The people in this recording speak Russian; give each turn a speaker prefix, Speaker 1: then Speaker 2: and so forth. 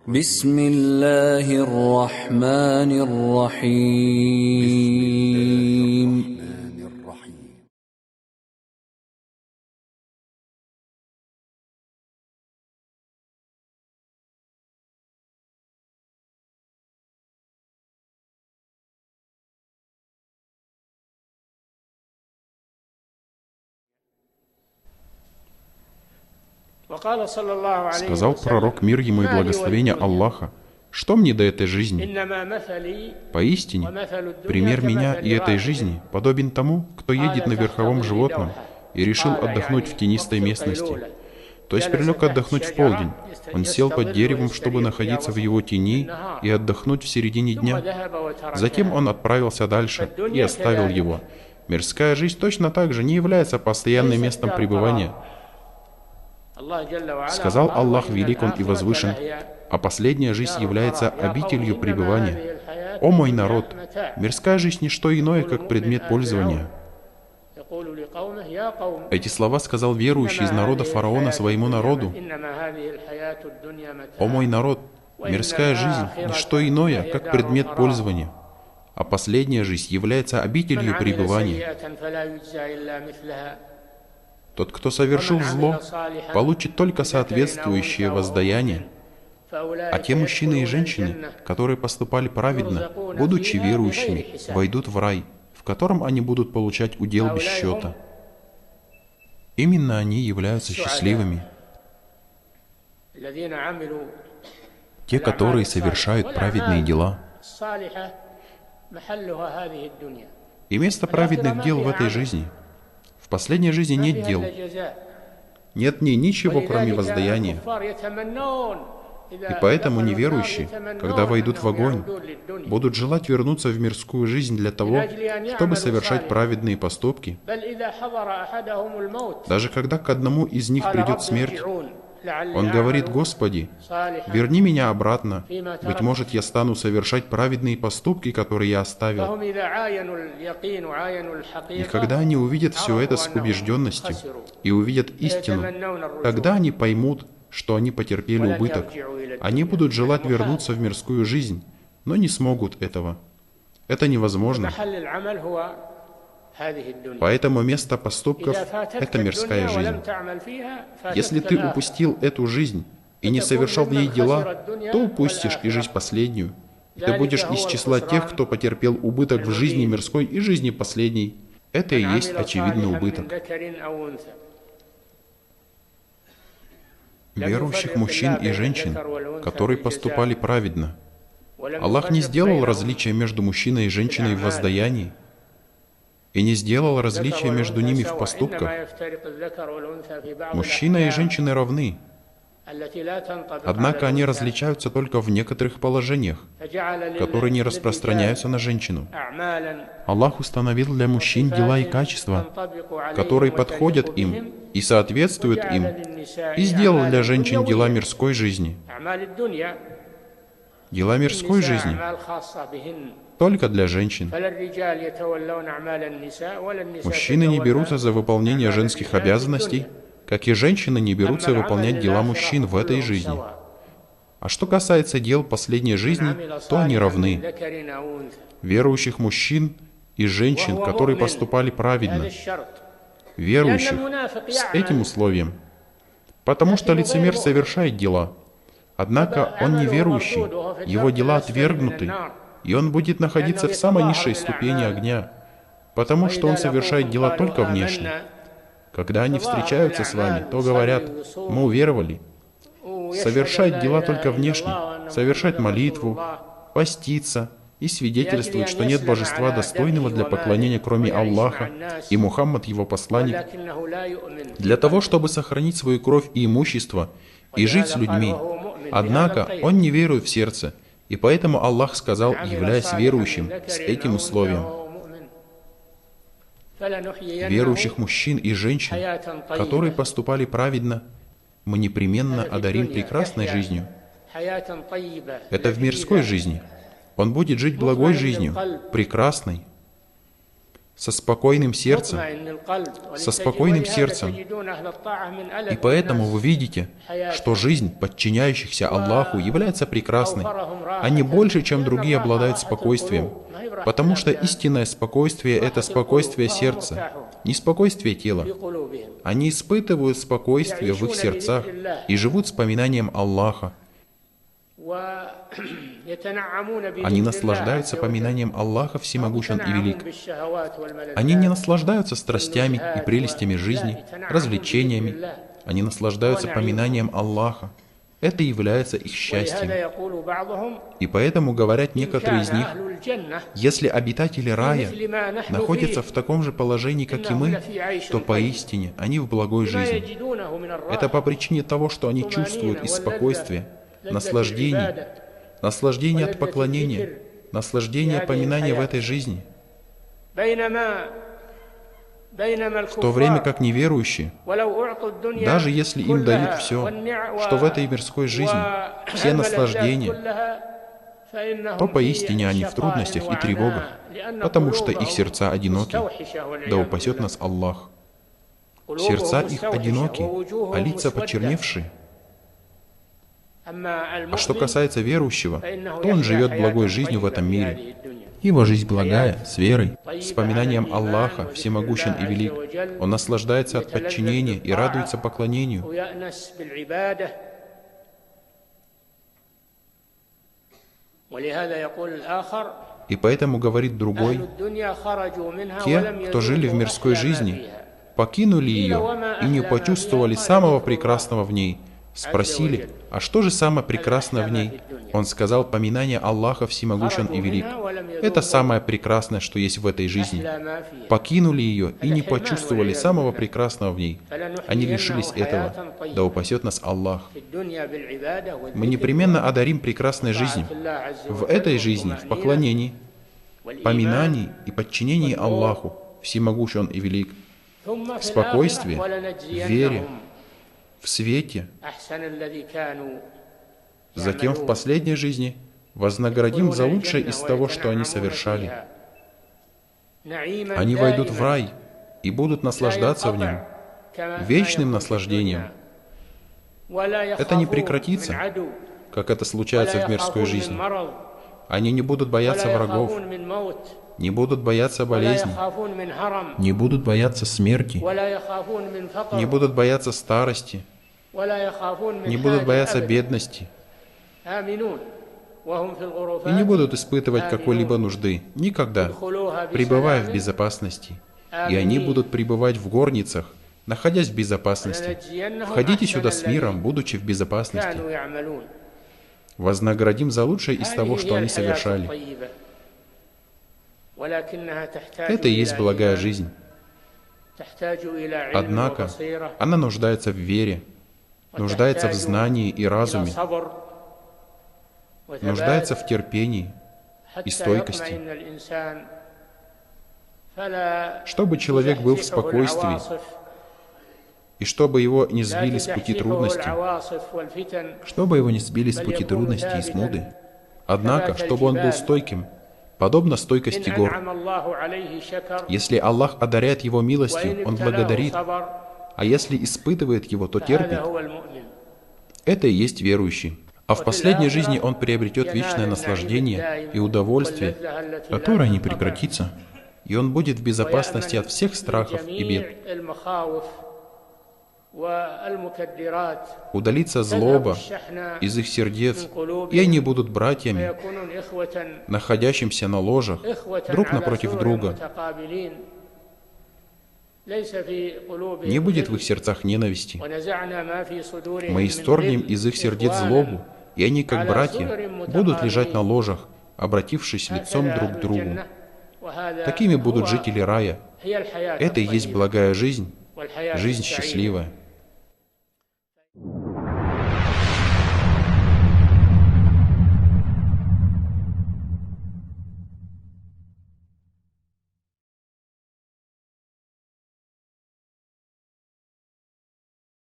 Speaker 1: بسم الله الرحمن الرحيم
Speaker 2: Сказал пророк, мир ему и благословение Аллаха: «Что мне до этой жизни? Поистине, пример меня и этой жизни подобен тому, кто едет на верховом животном и решил отдохнуть в тенистой местности. То есть прилег отдохнуть в полдень. Он сел под деревом, чтобы находиться в его тени и отдохнуть в середине дня. Затем он отправился дальше и оставил его. Мирская жизнь точно так же не является постоянным местом пребывания. Сказал Аллах велик Он и возвышен, а последняя жизнь является обителью пребывания. О мой народ, мирская жизнь не что иное, как предмет пользования». Эти слова сказал верующий из народа фараона своему народу. О мой народ, мирская жизнь не что иное, как предмет пользования, а последняя жизнь является обителью пребывания. Тот, кто совершил зло, получит только соответствующее воздаяние. А те мужчины и женщины, которые поступали праведно, будучи верующими, войдут в рай, в котором они будут получать удел без счета. Именно они являются счастливыми. Те, которые совершают праведные дела. И место праведных дел в этой жизни. В последней жизни нет дел. Нет в ней ничего, кроме воздаяния. И поэтому неверующие, когда войдут в огонь, будут желать вернуться в мирскую жизнь для того, чтобы совершать праведные поступки. Даже когда к одному из них придет смерть, он говорит: «Господи, верни меня обратно. Быть может, я стану совершать праведные поступки, которые я оставил». И когда они увидят все это с убежденностью и увидят истину, тогда они поймут, что они потерпели убыток. Они будут желать вернуться в мирскую жизнь, но не смогут этого. Это невозможно. Поэтому место поступков — это мирская жизнь. Если ты упустил эту жизнь и не совершал в ней дела, то упустишь и жизнь последнюю. И ты будешь из числа тех, кто потерпел убыток в жизни мирской и жизни последней. Это и есть очевидный убыток. Верующих мужчин и женщин, которые поступали праведно. Аллах не сделал различия между мужчиной и женщиной в воздаянии, и не сделал различия между ними в поступках. Мужчина и женщины равны. Однако они различаются только в некоторых положениях, которые не распространяются на женщину. Аллах установил для мужчин дела и качества, которые подходят им и соответствуют им, и сделал для женщин дела мирской жизни. Дела мирской жизни только для женщин. Мужчины не берутся за выполнение женских обязанностей, как и женщины не берутся выполнять дела мужчин в этой жизни. А что касается дел последней жизни, то они равны. Верующих мужчин и женщин, которые поступали праведно. Верующих с этим условием. Потому что лицемер совершает дела. Однако он неверующий, его дела отвергнуты, и он будет находиться в самой низшей ступени огня, потому что он совершает дела только внешне. Когда они встречаются с вами, то говорят: «Мы уверовали». Совершать дела только внешне, совершать молитву, поститься и свидетельствовать, что нет божества достойного для поклонения, кроме Аллаха, и Мухаммад его посланник, для того, чтобы сохранить свою кровь и имущество и жить с людьми. Однако он не верует в сердце, и поэтому Аллах сказал, являясь верующим, с этим условием: верующих мужчин и женщин, которые поступали праведно, мы непременно одарим прекрасной жизнью. Это в мирской жизни. Он будет жить благой жизнью, прекрасной. со спокойным сердцем, и поэтому вы видите, что жизнь подчиняющихся Аллаху является прекрасной. Они больше, чем другие, обладают спокойствием, потому что истинное спокойствие — это спокойствие сердца, не спокойствие тела. Они испытывают спокойствие в их сердцах и живут с поминанием Аллаха. Они наслаждаются поминанием Аллаха Всемогущен и Велик. Они не наслаждаются страстями и прелестями жизни, развлечениями. Они наслаждаются поминанием Аллаха. Это является их счастьем. И поэтому говорят некоторые из них: если обитатели рая находятся в таком же положении, как и мы, то поистине они в благой жизни. Это по причине того, что они чувствуют из спокойствия, наслаждение от поклонения, наслаждение поминания в этой жизни. В то время как неверующие, даже если им дают все, что в этой мирской жизни, все наслаждения, то поистине они в трудностях и тревогах, потому что их сердца одиноки, да упасет нас Аллах. Сердца их одиноки, а лица почерневшие. А что касается верующего, то он живет благой жизнью в этом мире. Его жизнь благая, с верой, с поминанием Аллаха, Всемогущен и Велик. Он наслаждается от подчинения и радуется поклонению. И поэтому говорит другой: те, кто жили в мирской жизни, покинули ее и не почувствовали самого прекрасного в ней. Спросили: а что же самое прекрасное в ней? Он сказал: поминание Аллаха Всемогущен и Велик. Это самое прекрасное, что есть в этой жизни. Покинули ее и не почувствовали самого прекрасного в ней. Они лишились этого. Да упасет нас Аллах. Мы непременно одарим прекрасной жизнью. В этой жизни, в поклонении, поминании и подчинении Аллаху, Всемогущен и Велик, в спокойствии, в вере, в свете. Затем в последней жизни вознаградим за лучшее из того, что они совершали. Они войдут в рай и будут наслаждаться в нем, вечным наслаждением. Это не прекратится, как это случается в мирской жизни. Они не будут бояться врагов, не будут бояться болезней, не будут бояться смерти, не будут бояться старости, не будут бояться бедности и не будут испытывать какой-либо нужды никогда, пребывая в безопасности. И они будут пребывать в горницах, находясь в безопасности. Входите сюда с миром, будучи в безопасности. Вознаградим за лучшее из того, что они совершали. Это и есть благая жизнь. Однако она нуждается в вере, нуждается в знании и разуме, нуждается в терпении и стойкости. Чтобы человек был в спокойствии, и чтобы его не сбили с пути трудности, и смуты. Однако, чтобы он был стойким, подобно стойкости гор. Если Аллах одаряет его милостью, он благодарит, а если испытывает его, то терпит. Это и есть верующий. А в последней жизни он приобретет вечное наслаждение и удовольствие, которое не прекратится, и он будет в безопасности от всех страхов и бед. Удалится злоба из их сердец, и они будут братьями, находящимся на ложах, друг напротив друга. Не будет в их сердцах ненависти. Мы исторгнем из их сердец злобу, и они, как братья, будут лежать на ложах, обратившись лицом друг к другу. Такими будут жители рая. Это и есть благая жизнь, жизнь счастливая.